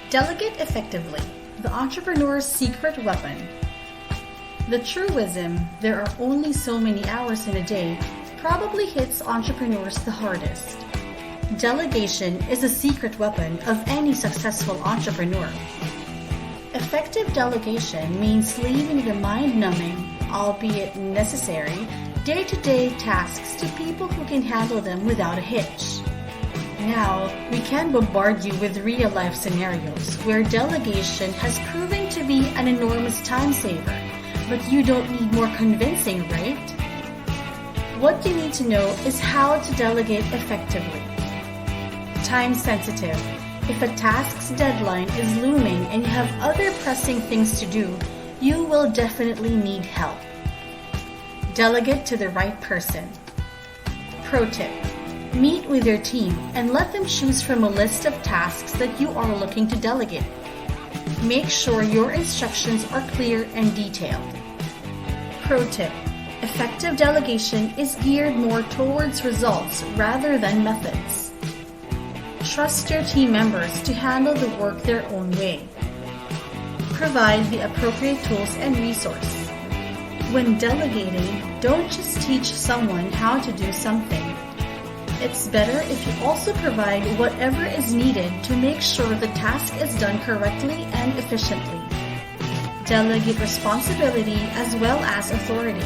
Delegate effectively, the entrepreneur's secret weapon. The truism, there are only so many hours in a day, probably hits entrepreneurs the hardest. Delegation is a secret weapon of any successful entrepreneur. Effective delegation means leaving the mind-numbing, albeit necessary, day-to-day tasks to people who can handle them without a hitch. Now, we can bombard you with real-life scenarios where delegation has proven to be an enormous time saver, but you don't need more convincing, right? What you need to know is how to delegate effectively. Time sensitive. If a task's deadline is looming and you have other pressing things to do, you will definitely need help. Delegate to the right person. Pro tip. Meet with your team and let them choose from a list of tasks that you are looking to delegate. Make sure your instructions are clear and detailed. Pro tip. Effective delegation is geared more towards results rather than methods. Trust your team members to handle the work their own way. Provide the appropriate tools and resources. When delegating, don't just teach someone how to do something. It's better if you also provide whatever is needed to make sure the task is done correctly and efficiently. Delegate responsibility as well as authority.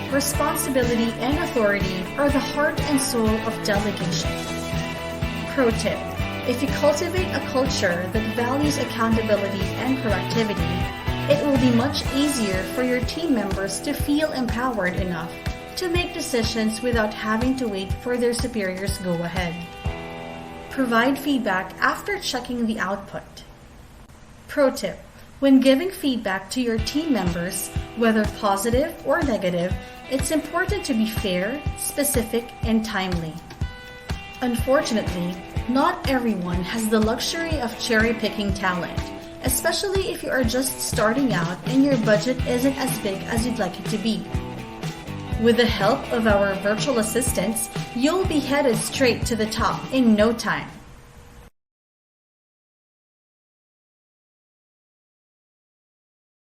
Responsibility and authority are the heart and soul of delegation. Pro tip: if you cultivate a culture that values accountability and proactivity, it will be much easier for your team members to feel empowered enough to make decisions without having to wait for their superiors' go-ahead. Provide feedback after checking the output. Pro tip: when giving feedback to your team members, whether positive or negative, it's important to be fair, specific, and timely. Unfortunately, not everyone has the luxury of cherry-picking talent, especially if you are just starting out and your budget isn't as big as you'd like it to be. With the help of our virtual assistants, you'll be headed straight to the top in no time.